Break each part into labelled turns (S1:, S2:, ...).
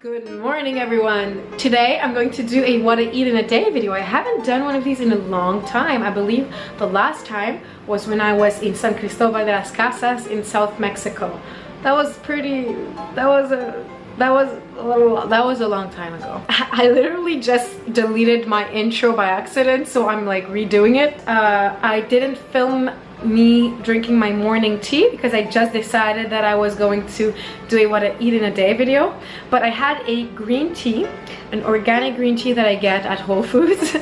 S1: Good morning everyone. Today I'm going to do a what I eat in a day video. I haven't done one of these in a long time. I believe the last time was when I was in San Cristobal de las Casas in South Mexico. That was a long time ago. I literally just deleted my intro by accident, so I'm like redoing it. I didn't film me drinking my morning tea because I just decided that I was going to do a what I eat in a day video, but I had a green tea, an organic green tea that I get at Whole Foods,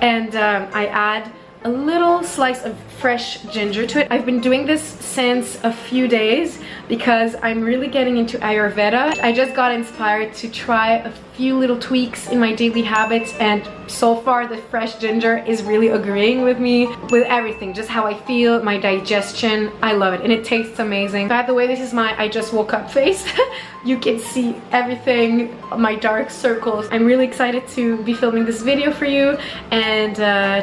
S1: and I add a little slice of fresh ginger to it. I've been doing this since a few days because I'm really getting into Ayurveda. I just got inspired to try a few little tweaks in my daily habits, and so far the fresh ginger is really agreeing with me with everything, just how I feel, my digestion. I love it and it tastes amazing. By the way, this is my I just woke up face. You can see everything, my dark circles. I'm really excited to be filming this video for you and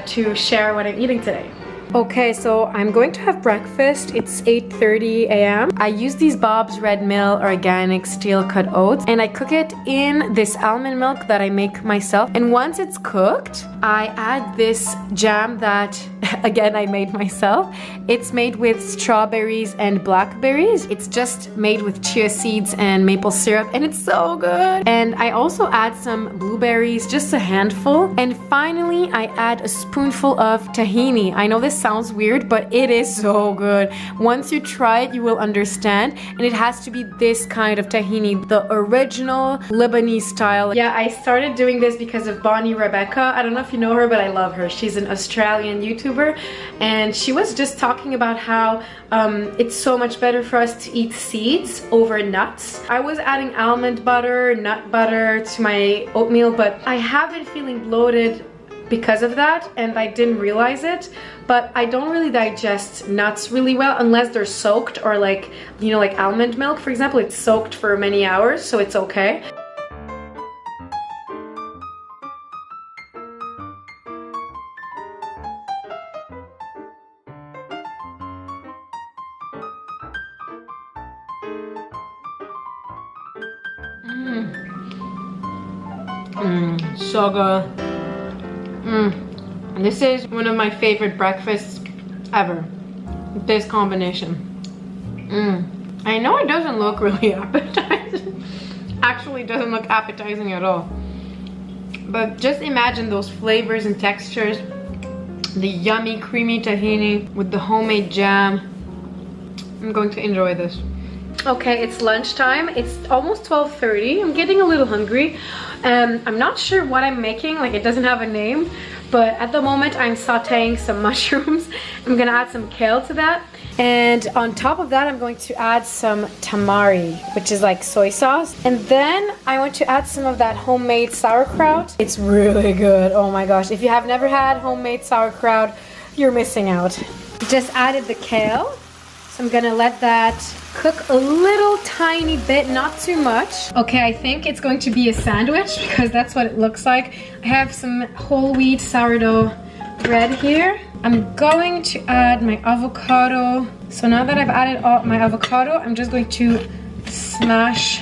S1: to share what I'm eating today. Okay, so I'm going to have breakfast. It's 8:30 a.m. I use these Bob's Red Mill organic steel cut oats, and I cook it in this almond milk that I make myself. And once it's cooked, I add this jam that again I made myself. It's made with strawberries and blackberries. It's just made with chia seeds and maple syrup, and it's so good. And I also add some blueberries, just a handful. And finally I add a spoonful of tahini. I know this sounds weird, but it is so good. Once you try it, you will understand. And it has to be this kind of tahini, the original Lebanese style. Yeah, I started doing this because of Bonnie Rebecca. I don't know if you know her, but I love her. She's an Australian YouTuber, and she was just talking about how it's so much better for us to eat seeds over nuts. I was adding almond butter, nut butter to my oatmeal, but I have been feeling bloated because of that, and I didn't realize it. But I don't really digest nuts really well unless they're soaked, or like, you know, like almond milk, for example, it's soaked for many hours, so it's okay. So good. This is one of my favorite breakfasts ever. This combination. I know it doesn't look really appetizing. Actually, it doesn't look appetizing at all. But just imagine those flavors and textures. The yummy, creamy tahini with the homemade jam. I'm going to enjoy this. Okay, it's lunchtime. It's almost 12:30. I'm getting a little hungry. I'm not sure what I'm making, like it doesn't have a name, but at the moment I'm sauteing some mushrooms. I'm gonna add some kale to that, and on top of that I'm going to add some tamari, which is like soy sauce, and then I want to add some of that homemade sauerkraut. It's really good. Oh my gosh, if you have never had homemade sauerkraut, you're missing out. Just added the kale. So I'm gonna let that cook a little tiny bit, not too much. Okay, I think it's going to be a sandwich because that's what it looks like. I have some whole wheat sourdough bread here. I'm going to add my avocado. So now that I've added all my avocado, I'm just going to smash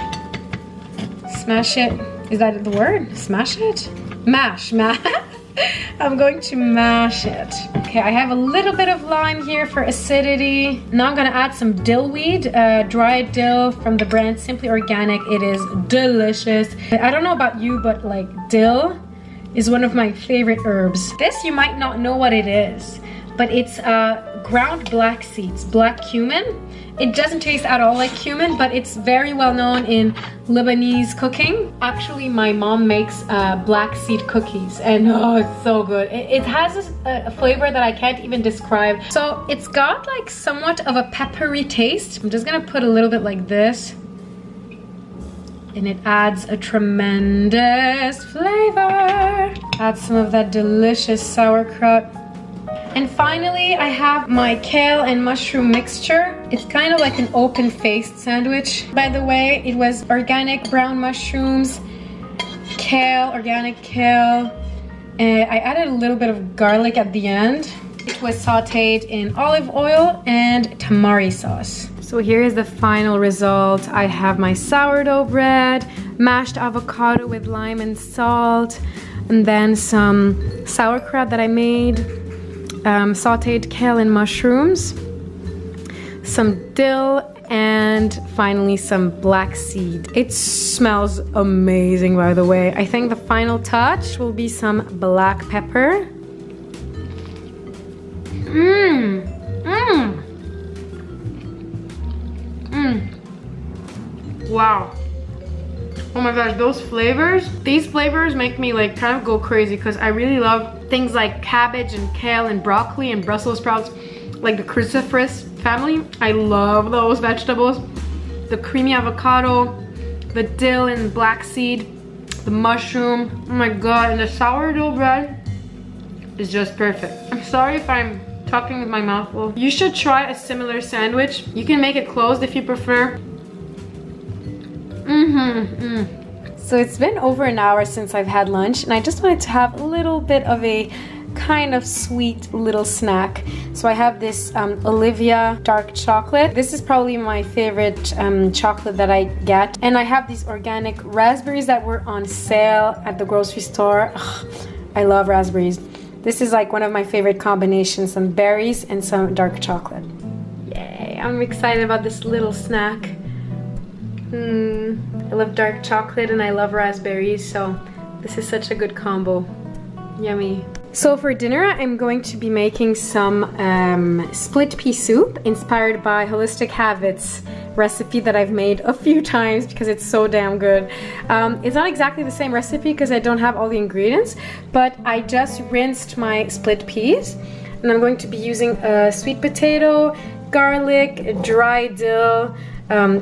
S1: it. Is that the word? Smash it? Mash. I'm going to mash it. Okay, I have a little bit of lime here for acidity. Now I'm gonna add some dill weed, dried dill from the brand Simply Organic. It is delicious. I don't know about you, but like dill is one of my favorite herbs. This, you might not know what it is, but it's ground black seeds, black cumin. It doesn't taste at all like cumin, but it's very well known in Lebanese cooking. Actually, my mom makes black seed cookies, and oh, it's so good. It has a flavor that I can't even describe. So it's got like somewhat of a peppery taste. I'm just gonna put a little bit like this, and it adds a tremendous flavor. Add some of that delicious sauerkraut. And finally, I have my kale and mushroom mixture. It's kind of like an open-faced sandwich. By the way, it was organic brown mushrooms, kale, organic kale. I added a little bit of garlic at the end. It was sauteed in olive oil and tamari sauce. So here is the final result. I have my sourdough bread mashed avocado with lime and salt, and then some sauerkraut that I made, sauteed kale and mushrooms, some dill, and finally some black seed. It smells amazing, by the way. I think the final touch will be some black pepper. Wow. Oh my gosh, those flavors, these flavors make me like kind of go crazy because I really love things like cabbage and kale and broccoli and Brussels sprouts, like the cruciferous family. I love those vegetables. The creamy avocado, the dill and black seed, the mushroom, oh my god, and the sourdough bread is just perfect. I'm sorry if I'm talking with my mouth full. You should try a similar sandwich. You can make it closed if you prefer. So it's been over an hour since I've had lunch, and I just wanted to have a little bit of a kind of sweet little snack. So I have this Olivia dark chocolate. This is probably my favorite chocolate that I get. And I have these organic raspberries that were on sale at the grocery store. Ugh, I love raspberries. This is like one of my favorite combinations, some berries and some dark chocolate. Yay, I'm excited about this little snack. I love dark chocolate and I love raspberries, so this is such a good combo. Yummy. So for dinner, I'm going to be making some split pea soup inspired by Holistic Habits recipe that I've made a few times because it's so damn good. It's not exactly the same recipe because I don't have all the ingredients, but I just rinsed my split peas, and I'm going to be using a sweet potato, garlic, dry dill,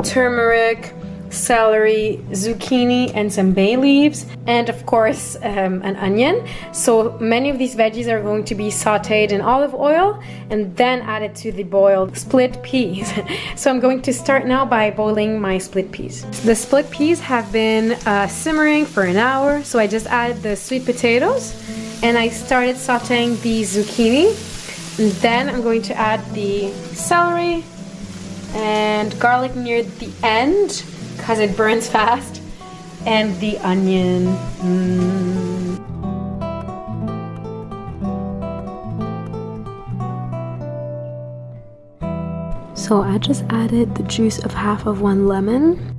S1: turmeric, celery, zucchini, and some bay leaves, and of course an onion. So many of these veggies are going to be sauteed in olive oil and then added to the boiled split peas. So I'm going to start now by boiling my split peas. The split peas have been simmering for an hour, so I just added the sweet potatoes and I started sauteing the zucchini, and then I'm going to add the celery and garlic near the end because it burns fast, and the onion. So I just added the juice of half of one lemon